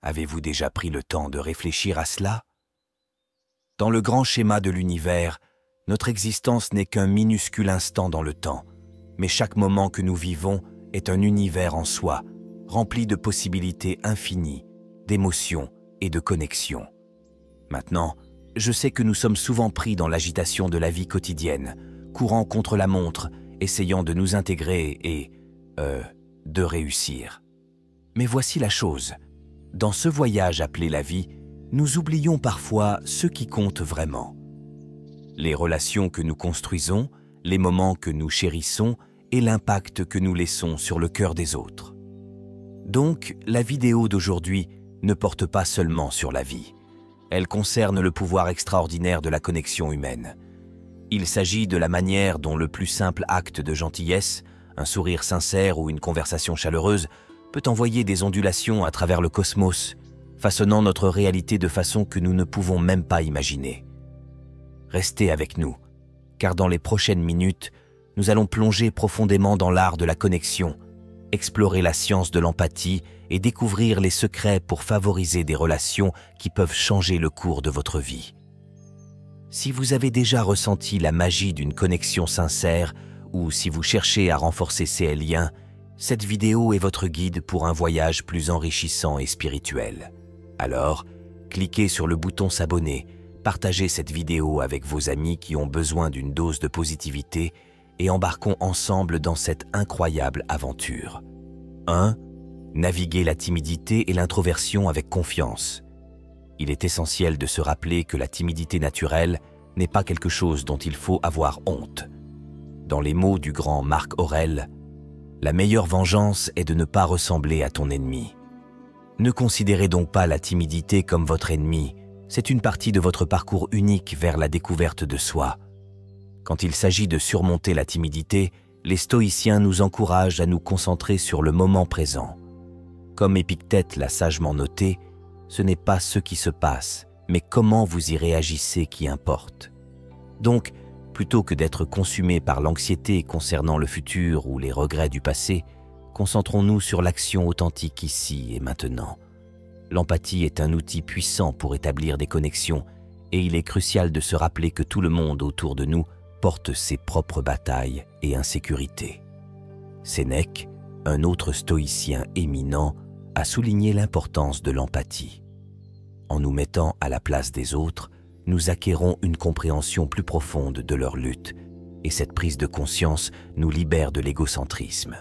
Avez-vous déjà pris le temps de réfléchir à cela? Dans le grand schéma de l'univers, notre existence n'est qu'un minuscule instant dans le temps, mais chaque moment que nous vivons est un univers en soi, rempli de possibilités infinies, d'émotions et de connexions. Maintenant, je sais que nous sommes souvent pris dans l'agitation de la vie quotidienne, courant contre la montre, essayant de nous intégrer et, de réussir. Mais voici la chose. Dans ce voyage appelé la vie, nous oublions parfois ce qui compte vraiment. Les relations que nous construisons, les moments que nous chérissons et l'impact que nous laissons sur le cœur des autres. Donc, la vidéo d'aujourd'hui ne porte pas seulement sur la vie. Elle concerne le pouvoir extraordinaire de la connexion humaine. Il s'agit de la manière dont le plus simple acte de gentillesse, un sourire sincère ou une conversation chaleureuse, peut envoyer des ondulations à travers le cosmos, façonnant notre réalité de façon que nous ne pouvons même pas imaginer. Restez avec nous, car dans les prochaines minutes, nous allons plonger profondément dans l'art de la connexion, explorer la science de l'empathie et découvrir les secrets pour favoriser des relations qui peuvent changer le cours de votre vie. Si vous avez déjà ressenti la magie d'une connexion sincère ou si vous cherchez à renforcer ces liens, cette vidéo est votre guide pour un voyage plus enrichissant et spirituel. Alors, cliquez sur le bouton s'abonner, partagez cette vidéo avec vos amis qui ont besoin d'une dose de positivité et embarquons ensemble dans cette incroyable aventure. 1. Naviguer la timidité et l'introversion avec confiance. Il est essentiel de se rappeler que la timidité naturelle n'est pas quelque chose dont il faut avoir honte. Dans les mots du grand Marc Aurèle, la meilleure vengeance est de ne pas ressembler à ton ennemi. Ne considérez donc pas la timidité comme votre ennemi, c'est une partie de votre parcours unique vers la découverte de soi. Quand il s'agit de surmonter la timidité, les stoïciens nous encouragent à nous concentrer sur le moment présent. Comme Épictète l'a sagement noté, ce n'est pas ce qui se passe, mais comment vous y réagissez qui importe. Donc, plutôt que d'être consumés par l'anxiété concernant le futur ou les regrets du passé, concentrons-nous sur l'action authentique ici et maintenant. L'empathie est un outil puissant pour établir des connexions et il est crucial de se rappeler que tout le monde autour de nous porte ses propres batailles et insécurités. Sénèque, un autre stoïcien éminent, a souligné l'importance de l'empathie. En nous mettant à la place des autres, nous acquérons une compréhension plus profonde de leur lutte, et cette prise de conscience nous libère de l'égocentrisme.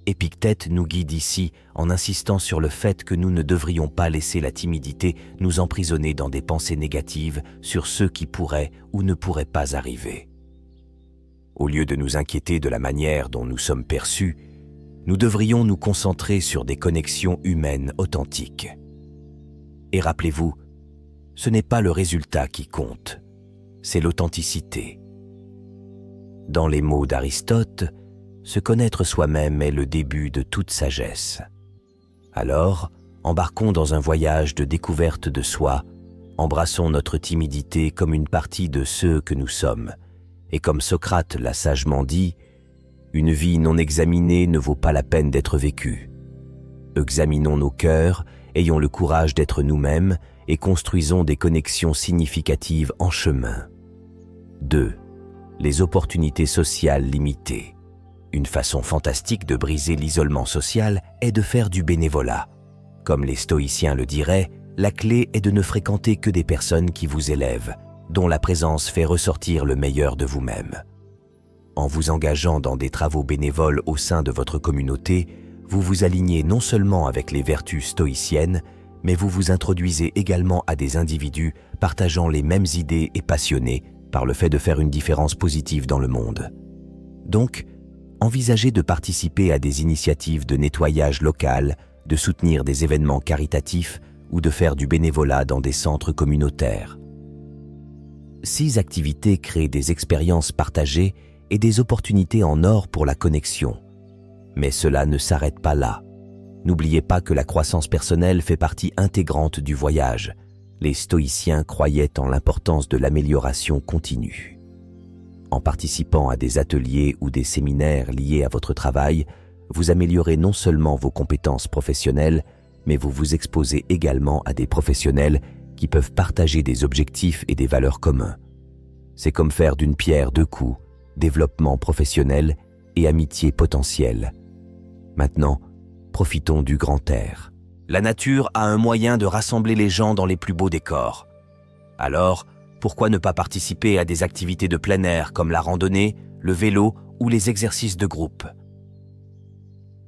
Épictète nous guide ici en insistant sur le fait que nous ne devrions pas laisser la timidité nous emprisonner dans des pensées négatives sur ceux qui pourraient ou ne pourraient pas arriver. Au lieu de nous inquiéter de la manière dont nous sommes perçus, nous devrions nous concentrer sur des connexions humaines authentiques. Et rappelez-vous, ce n'est pas le résultat qui compte, c'est l'authenticité. Dans les mots d'Aristote, se connaître soi-même est le début de toute sagesse. Alors, embarquons dans un voyage de découverte de soi, embrassons notre timidité comme une partie de ce que nous sommes, et comme Socrate l'a sagement dit, une vie non examinée ne vaut pas la peine d'être vécue. Examinons nos cœurs, ayons le courage d'être nous-mêmes et construisons des connexions significatives en chemin. 2. Les opportunités sociales limitées. Une façon fantastique de briser l'isolement social est de faire du bénévolat. Comme les stoïciens le diraient, la clé est de ne fréquenter que des personnes qui vous élèvent, dont la présence fait ressortir le meilleur de vous-même. En vous engageant dans des travaux bénévoles au sein de votre communauté, vous vous alignez non seulement avec les vertus stoïciennes, mais vous vous introduisez également à des individus partageant les mêmes idées et passionnés par le fait de faire une différence positive dans le monde. Donc, envisagez de participer à des initiatives de nettoyage local, de soutenir des événements caritatifs ou de faire du bénévolat dans des centres communautaires. 6 activités créent des expériences partagées et des opportunités en or pour la connexion. Mais cela ne s'arrête pas là. N'oubliez pas que la croissance personnelle fait partie intégrante du voyage. Les stoïciens croyaient en l'importance de l'amélioration continue. En participant à des ateliers ou des séminaires liés à votre travail, vous améliorez non seulement vos compétences professionnelles, mais vous vous exposez également à des professionnels qui peuvent partager des objectifs et des valeurs communs. C'est comme faire d'une pierre deux coups, développement professionnel et amitié potentielle. Maintenant, profitons du grand air. La nature a un moyen de rassembler les gens dans les plus beaux décors. Alors, pourquoi ne pas participer à des activités de plein air comme la randonnée, le vélo ou les exercices de groupe?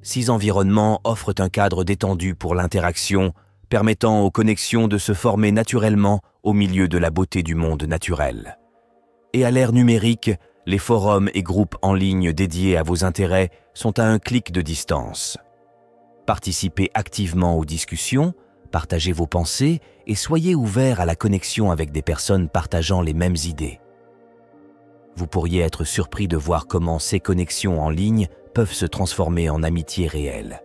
Ces environnements offrent un cadre détendu pour l'interaction, permettant aux connexions de se former naturellement au milieu de la beauté du monde naturel. Et à l'ère numérique, les forums et groupes en ligne dédiés à vos intérêts sont à un clic de distance. Participez activement aux discussions, partagez vos pensées et soyez ouverts à la connexion avec des personnes partageant les mêmes idées. Vous pourriez être surpris de voir comment ces connexions en ligne peuvent se transformer en amitié réelle.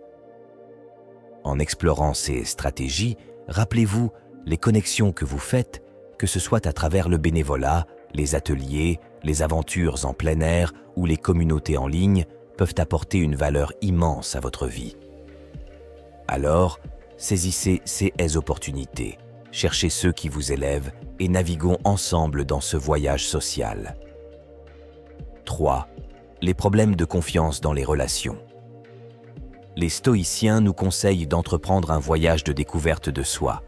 En explorant ces stratégies, rappelez-vous les connexions que vous faites, que ce soit à travers le bénévolat, les ateliers, les aventures en plein air ou les communautés en ligne, peuvent apporter une valeur immense à votre vie. Alors, saisissez ces opportunités, cherchez ceux qui vous élèvent et naviguons ensemble dans ce voyage social. 3. Les problèmes de confiance dans les relations. Les stoïciens nous conseillent d'entreprendre un voyage de découverte de soi.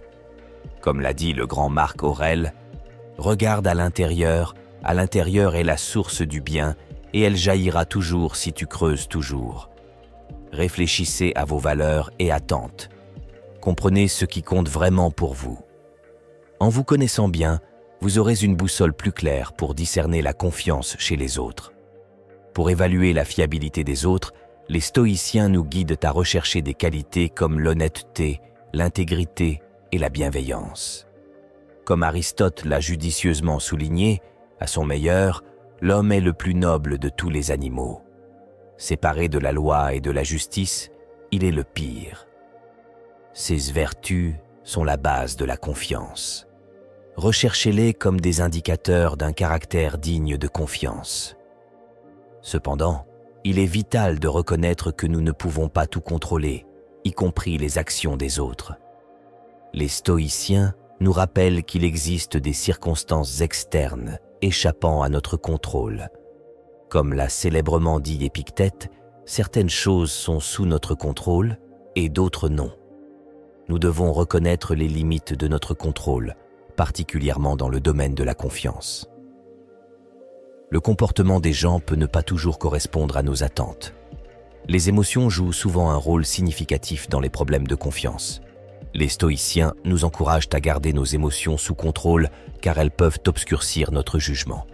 Comme l'a dit le grand Marc Aurèle, « Regarde à l'intérieur est la source du bien et elle jaillira toujours si tu creuses toujours. » Réfléchissez à vos valeurs et attentes. Comprenez ce qui compte vraiment pour vous. En vous connaissant bien, vous aurez une boussole plus claire pour discerner la confiance chez les autres. Pour évaluer la fiabilité des autres, les stoïciens nous guident à rechercher des qualités comme l'honnêteté, l'intégrité et la bienveillance. Comme Aristote l'a judicieusement souligné, à son meilleur, l'homme est le plus noble de tous les animaux. Séparé de la loi et de la justice, il est le pire. Ces vertus sont la base de la confiance. Recherchez-les comme des indicateurs d'un caractère digne de confiance. Cependant, il est vital de reconnaître que nous ne pouvons pas tout contrôler, y compris les actions des autres. Les stoïciens nous rappellent qu'il existe des circonstances externes échappant à notre contrôle. Comme l'a célèbrement dit Épictète, certaines choses sont sous notre contrôle et d'autres non. Nous devons reconnaître les limites de notre contrôle, particulièrement dans le domaine de la confiance. Le comportement des gens peut ne pas toujours correspondre à nos attentes. Les émotions jouent souvent un rôle significatif dans les problèmes de confiance. Les stoïciens nous encouragent à garder nos émotions sous contrôle car elles peuvent obscurcir notre jugement.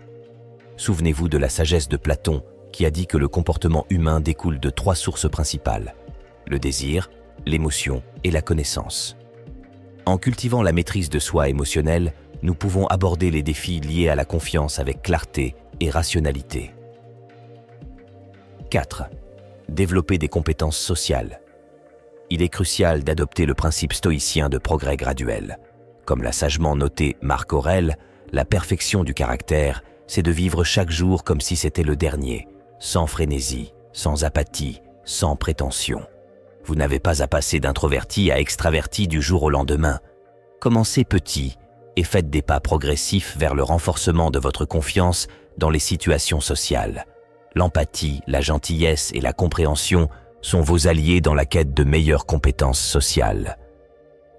Souvenez-vous de la sagesse de Platon qui a dit que le comportement humain découle de 3 sources principales: le désir, l'émotion et la connaissance. En cultivant la maîtrise de soi émotionnelle, nous pouvons aborder les défis liés à la confiance avec clarté et rationalité. 4. Développer des compétences sociales. Il est crucial d'adopter le principe stoïcien de progrès graduel. Comme l'a sagement noté Marc Aurèle, la perfection du caractère, c'est de vivre chaque jour comme si c'était le dernier, sans frénésie, sans apathie, sans prétention. Vous n'avez pas à passer d'introverti à extraverti du jour au lendemain. Commencez petit et faites des pas progressifs vers le renforcement de votre confiance dans les situations sociales. L'empathie, la gentillesse et la compréhension sont vos alliés dans la quête de meilleures compétences sociales.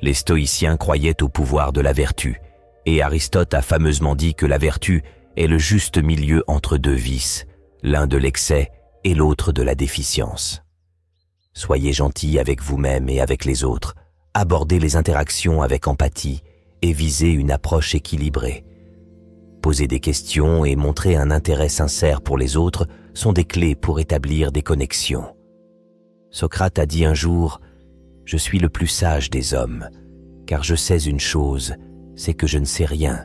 Les stoïciens croyaient au pouvoir de la vertu, et Aristote a fameusement dit que la vertu est le juste milieu entre 2 vices, l'un de l'excès et l'autre de la déficience. Soyez gentils avec vous-même et avec les autres, abordez les interactions avec empathie et visez une approche équilibrée. Poser des questions et montrer un intérêt sincère pour les autres sont des clés pour établir des connexions. Socrate a dit un jour « Je suis le plus sage des hommes, car je sais une chose, c'est que je ne sais rien. »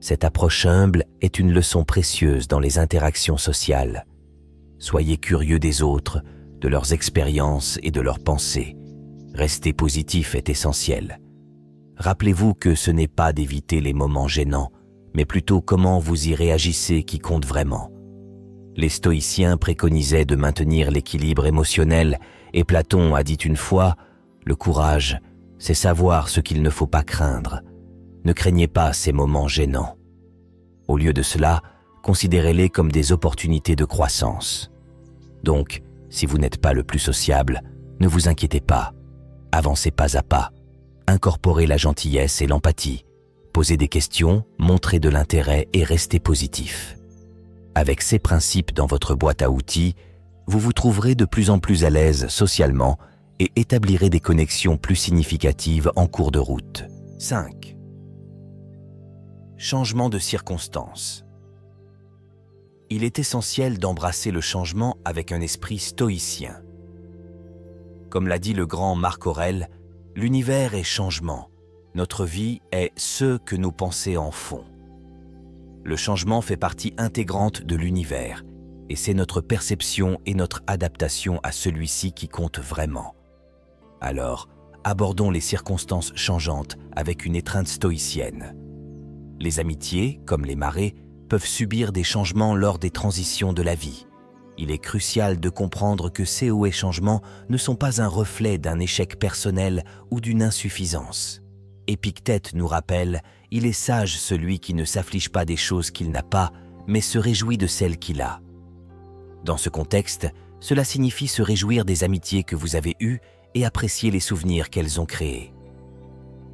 Cette approche humble est une leçon précieuse dans les interactions sociales. Soyez curieux des autres, de leurs expériences et de leurs pensées. Rester positif est essentiel. Rappelez-vous que ce n'est pas d'éviter les moments gênants, mais plutôt comment vous y réagissez qui compte vraiment. Les stoïciens préconisaient de maintenir l'équilibre émotionnel et Platon a dit une fois « Le courage, c'est savoir ce qu'il ne faut pas craindre. Ne craignez pas ces moments gênants. Au lieu de cela, considérez-les comme des opportunités de croissance. Donc, si vous n'êtes pas le plus sociable, ne vous inquiétez pas. Avancez pas à pas. Incorporez la gentillesse et l'empathie. Posez des questions, montrez de l'intérêt et restez positif. Avec ces principes dans votre boîte à outils, vous vous trouverez de plus en plus à l'aise socialement et établirez des connexions plus significatives en cours de route. 5. Changement de circonstances. Il est essentiel d'embrasser le changement avec un esprit stoïcien. Comme l'a dit le grand Marc Aurèle, l'univers est changement. Notre vie est ce que nos pensées en font. Le changement fait partie intégrante de l'univers et c'est notre perception et notre adaptation à celui-ci qui comptent vraiment. Alors, abordons les circonstances changeantes avec une étreinte stoïcienne. Les amitiés, comme les marées, peuvent subir des changements lors des transitions de la vie. Il est crucial de comprendre que ces hauts et changements ne sont pas un reflet d'un échec personnel ou d'une insuffisance. Épictète nous rappelle « Il est sage celui qui ne s'afflige pas des choses qu'il n'a pas, mais se réjouit de celles qu'il a ». Dans ce contexte, cela signifie se réjouir des amitiés que vous avez eues et apprécier les souvenirs qu'elles ont créés.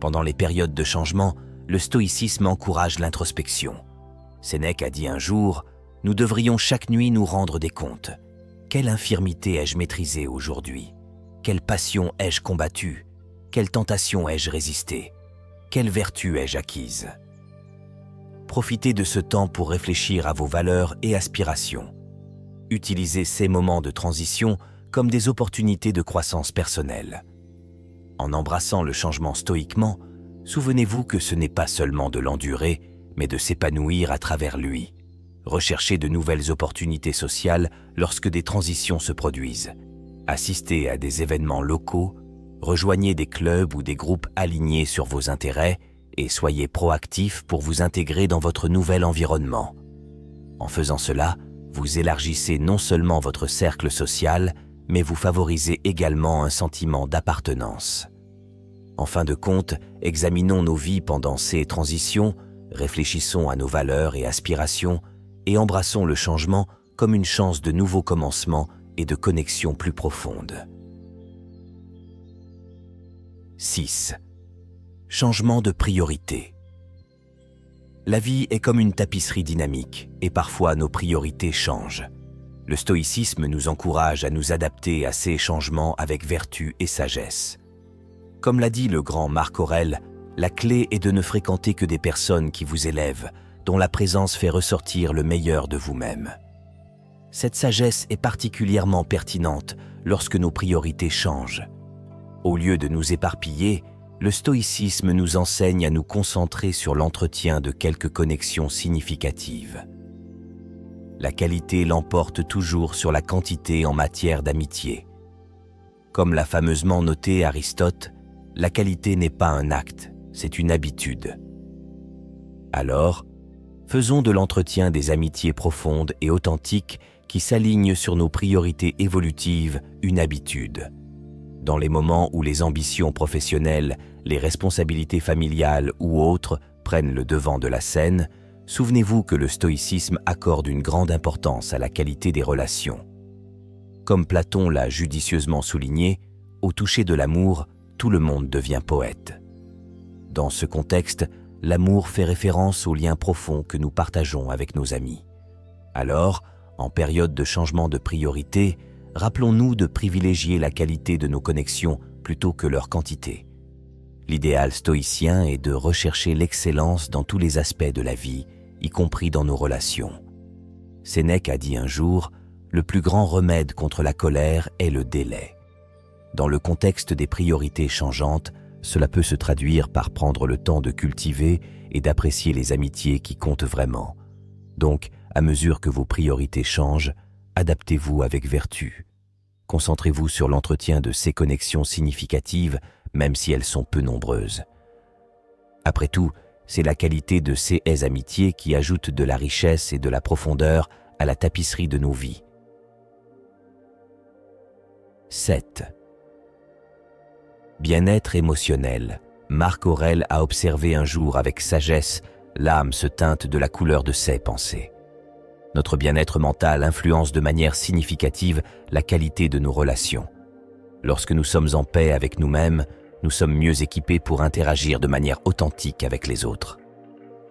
Pendant les périodes de changement, le stoïcisme encourage l'introspection. Sénèque a dit un jour « Nous devrions chaque nuit nous rendre des comptes. Quelle infirmité ai-je maîtrisée aujourd'hui? Quelle passion ai-je combattue? Quelle tentation ai-je résisté? Quelle vertu ai-je acquise ?» Profitez de ce temps pour réfléchir à vos valeurs et aspirations. Utilisez ces moments de transition comme des opportunités de croissance personnelle. En embrassant le changement stoïquement, souvenez-vous que ce n'est pas seulement de l'endurer, mais de s'épanouir à travers lui. Recherchez de nouvelles opportunités sociales lorsque des transitions se produisent. Assistez à des événements locaux, rejoignez des clubs ou des groupes alignés sur vos intérêts et soyez proactifs pour vous intégrer dans votre nouvel environnement. En faisant cela, vous élargissez non seulement votre cercle social, mais vous favorisez également un sentiment d'appartenance. En fin de compte, examinons nos vies pendant ces transitions, réfléchissons à nos valeurs et aspirations et embrassons le changement comme une chance de nouveaux commencements et de connexions plus profondes. 6. Changement de priorité. La vie est comme une tapisserie dynamique et parfois nos priorités changent. Le stoïcisme nous encourage à nous adapter à ces changements avec vertu et sagesse. Comme l'a dit le grand Marc Aurèle, la clé est de ne fréquenter que des personnes qui vous élèvent, dont la présence fait ressortir le meilleur de vous-même. Cette sagesse est particulièrement pertinente lorsque nos priorités changent. Au lieu de nous éparpiller, le stoïcisme nous enseigne à nous concentrer sur l'entretien de quelques connexions significatives. La qualité l'emporte toujours sur la quantité en matière d'amitié. Comme l'a fameusement noté Aristote, la qualité n'est pas un acte, c'est une habitude. Alors, faisons de l'entretien des amitiés profondes et authentiques qui s'alignent sur nos priorités évolutives une habitude. Dans les moments où les ambitions professionnelles, les responsabilités familiales ou autres prennent le devant de la scène, souvenez-vous que le stoïcisme accorde une grande importance à la qualité des relations. Comme Platon l'a judicieusement souligné, au toucher de l'amour, tout le monde devient poète. Dans ce contexte, l'amour fait référence aux liens profonds que nous partageons avec nos amis. Alors, en période de changement de priorité, rappelons-nous de privilégier la qualité de nos connexions plutôt que leur quantité. L'idéal stoïcien est de rechercher l'excellence dans tous les aspects de la vie, y compris dans nos relations. Sénèque a dit un jour « Le plus grand remède contre la colère est le délai ». Dans le contexte des priorités changeantes, cela peut se traduire par prendre le temps de cultiver et d'apprécier les amitiés qui comptent vraiment. Donc, à mesure que vos priorités changent, adaptez-vous avec vertu. Concentrez-vous sur l'entretien de ces connexions significatives, même si elles sont peu nombreuses. Après tout, c'est la qualité de ces amitiés qui ajoute de la richesse et de la profondeur à la tapisserie de nos vies. 7. Bien-être émotionnel. Marc Aurèle a observé un jour avec sagesse, l'âme se teinte de la couleur de ses pensées. Notre bien-être mental influence de manière significative la qualité de nos relations. Lorsque nous sommes en paix avec nous-mêmes, nous sommes mieux équipés pour interagir de manière authentique avec les autres.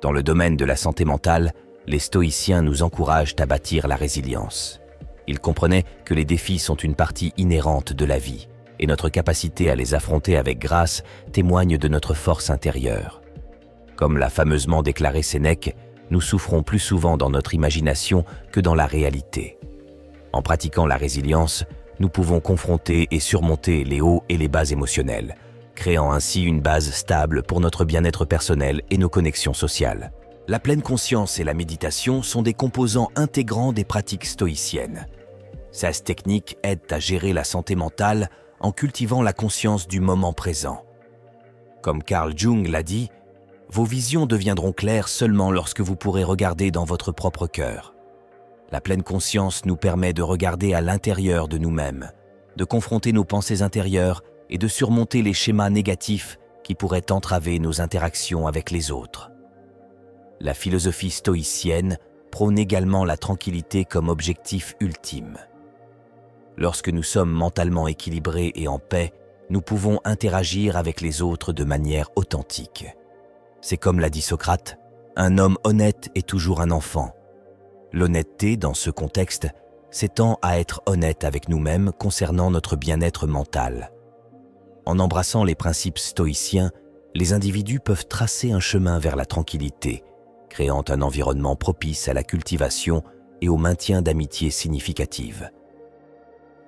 Dans le domaine de la santé mentale, les stoïciens nous encouragent à bâtir la résilience. Ils comprenaient que les défis sont une partie inhérente de la vie, et notre capacité à les affronter avec grâce témoigne de notre force intérieure. Comme l'a fameusement déclaré Sénèque, nous souffrons plus souvent dans notre imagination que dans la réalité. En pratiquant la résilience, nous pouvons confronter et surmonter les hauts et les bas émotionnels, créant ainsi une base stable pour notre bien-être personnel et nos connexions sociales. La pleine conscience et la méditation sont des composants intégrants des pratiques stoïciennes. Ces techniques aident à gérer la santé mentale en cultivant la conscience du moment présent. Comme Carl Jung l'a dit, vos visions deviendront claires seulement lorsque vous pourrez regarder dans votre propre cœur. La pleine conscience nous permet de regarder à l'intérieur de nous-mêmes, de confronter nos pensées intérieures et de surmonter les schémas négatifs qui pourraient entraver nos interactions avec les autres. La philosophie stoïcienne prône également la tranquillité comme objectif ultime. Lorsque nous sommes mentalement équilibrés et en paix, nous pouvons interagir avec les autres de manière authentique. C'est comme l'a dit Socrate, un homme honnête est toujours un enfant. L'honnêteté, dans ce contexte, s'étend à être honnête avec nous-mêmes concernant notre bien-être mental. En embrassant les principes stoïciens, les individus peuvent tracer un chemin vers la tranquillité, créant un environnement propice à la cultivation et au maintien d'amitiés significatives.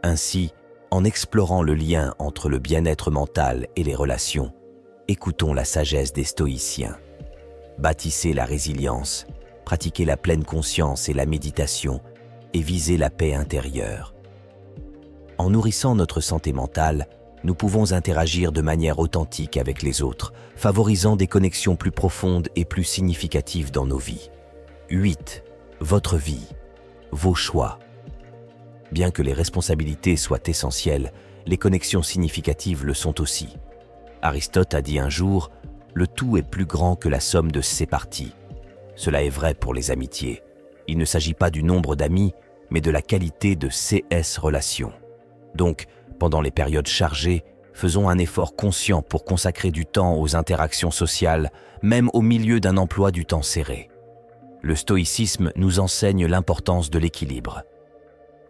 Ainsi, en explorant le lien entre le bien-être mental et les relations, écoutons la sagesse des stoïciens. Bâtissez la résilience, pratiquez la pleine conscience et la méditation, et visez la paix intérieure. En nourrissant notre santé mentale, nous pouvons interagir de manière authentique avec les autres, favorisant des connexions plus profondes et plus significatives dans nos vies. 8. Votre vie, vos choix. Bien que les responsabilités soient essentielles, les connexions significatives le sont aussi. Aristote a dit un jour « Le tout est plus grand que la somme de ses parties ». Cela est vrai pour les amitiés. Il ne s'agit pas du nombre d'amis, mais de la qualité de ces relations. Donc, pendant les périodes chargées, faisons un effort conscient pour consacrer du temps aux interactions sociales, même au milieu d'un emploi du temps serré. Le stoïcisme nous enseigne l'importance de l'équilibre.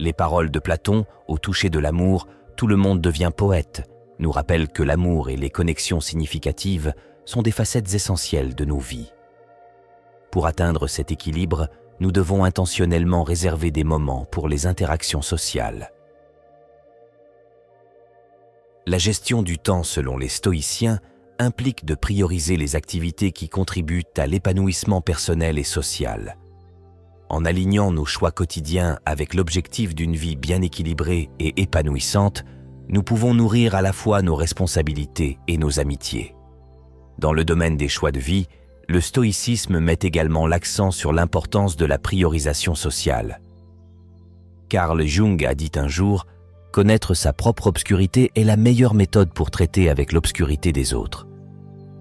Les paroles de Platon, au toucher de l'amour, tout le monde devient poète, nous rappellent que l'amour et les connexions significatives sont des facettes essentielles de nos vies. Pour atteindre cet équilibre, nous devons intentionnellement réserver des moments pour les interactions sociales. La gestion du temps selon les stoïciens implique de prioriser les activités qui contribuent à l'épanouissement personnel et social. En alignant nos choix quotidiens avec l'objectif d'une vie bien équilibrée et épanouissante, nous pouvons nourrir à la fois nos responsabilités et nos amitiés. Dans le domaine des choix de vie, le stoïcisme met également l'accent sur l'importance de la priorisation sociale. Carl Jung a dit un jour « Connaître sa propre obscurité est la meilleure méthode pour traiter avec l'obscurité des autres ».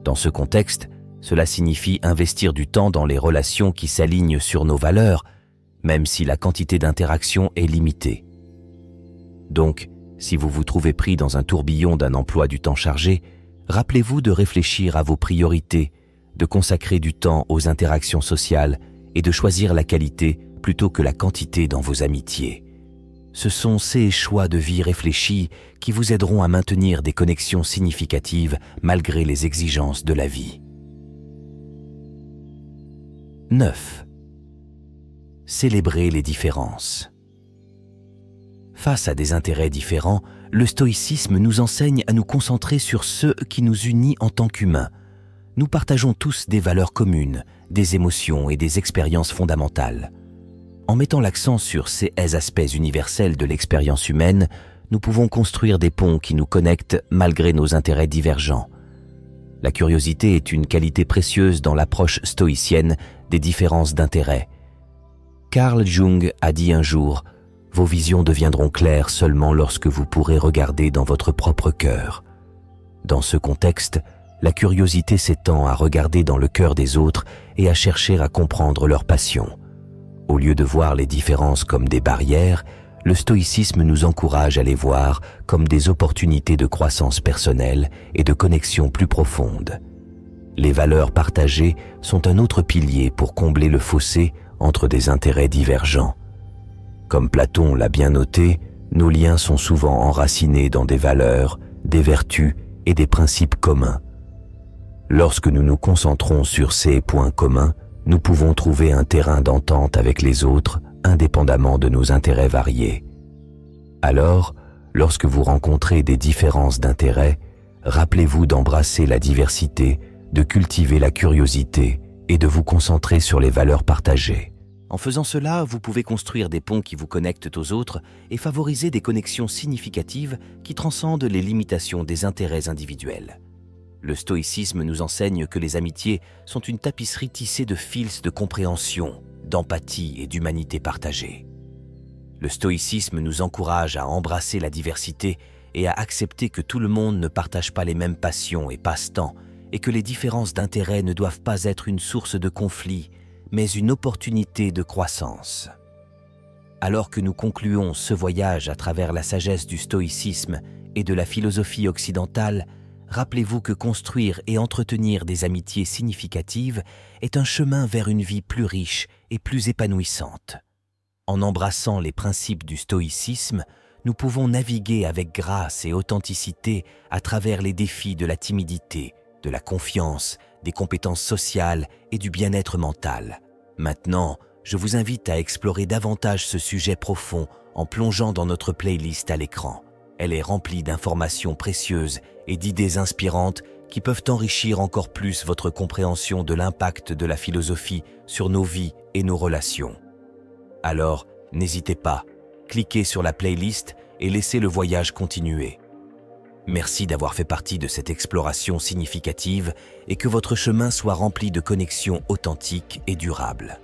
Dans ce contexte, cela signifie investir du temps dans les relations qui s'alignent sur nos valeurs, même si la quantité d'interaction est limitée. Donc, si vous vous trouvez pris dans un tourbillon d'un emploi du temps chargé, rappelez-vous de réfléchir à vos priorités, de consacrer du temps aux interactions sociales et de choisir la qualité plutôt que la quantité dans vos amitiés. Ce sont ces choix de vie réfléchis qui vous aideront à maintenir des connexions significatives malgré les exigences de la vie. 9. Célébrer les différences. Face à des intérêts différents, le stoïcisme nous enseigne à nous concentrer sur ce qui nous unit en tant qu'humains. Nous partageons tous des valeurs communes, des émotions et des expériences fondamentales. En mettant l'accent sur ces aspects universels de l'expérience humaine, nous pouvons construire des ponts qui nous connectent malgré nos intérêts divergents. La curiosité est une qualité précieuse dans l'approche stoïcienne des différences d'intérêts. Carl Jung a dit un jour « Vos visions deviendront claires seulement lorsque vous pourrez regarder dans votre propre cœur ». Dans ce contexte, la curiosité s'étend à regarder dans le cœur des autres et à chercher à comprendre leurs passions. Au lieu de voir les différences comme des barrières, le stoïcisme nous encourage à les voir comme des opportunités de croissance personnelle et de connexion plus profonde. Les valeurs partagées sont un autre pilier pour combler le fossé entre des intérêts divergents. Comme Platon l'a bien noté, nos liens sont souvent enracinés dans des valeurs, des vertus et des principes communs. Lorsque nous nous concentrons sur ces points communs, nous pouvons trouver un terrain d'entente avec les autres, indépendamment de nos intérêts variés. Alors, lorsque vous rencontrez des différences d'intérêts, rappelez-vous d'embrasser la diversité, de cultiver la curiosité et de vous concentrer sur les valeurs partagées. En faisant cela, vous pouvez construire des ponts qui vous connectent aux autres et favoriser des connexions significatives qui transcendent les limitations des intérêts individuels. Le stoïcisme nous enseigne que les amitiés sont une tapisserie tissée de fils de compréhension, d'empathie et d'humanité partagée. Le stoïcisme nous encourage à embrasser la diversité et à accepter que tout le monde ne partage pas les mêmes passions et passe-temps, et que les différences d'intérêts ne doivent pas être une source de conflit, mais une opportunité de croissance. Alors que nous concluons ce voyage à travers la sagesse du stoïcisme et de la philosophie occidentale, rappelez-vous que construire et entretenir des amitiés significatives est un chemin vers une vie plus riche et plus épanouissante. En embrassant les principes du stoïcisme, nous pouvons naviguer avec grâce et authenticité à travers les défis de la timidité, de la confiance, des compétences sociales et du bien-être mental. Maintenant, je vous invite à explorer davantage ce sujet profond en plongeant dans notre playlist à l'écran. Elle est remplie d'informations précieuses et d'idées inspirantes qui peuvent enrichir encore plus votre compréhension de l'impact de la philosophie sur nos vies et nos relations. Alors, n'hésitez pas, cliquez sur la playlist et laissez le voyage continuer. Merci d'avoir fait partie de cette exploration significative et que votre chemin soit rempli de connexions authentiques et durables.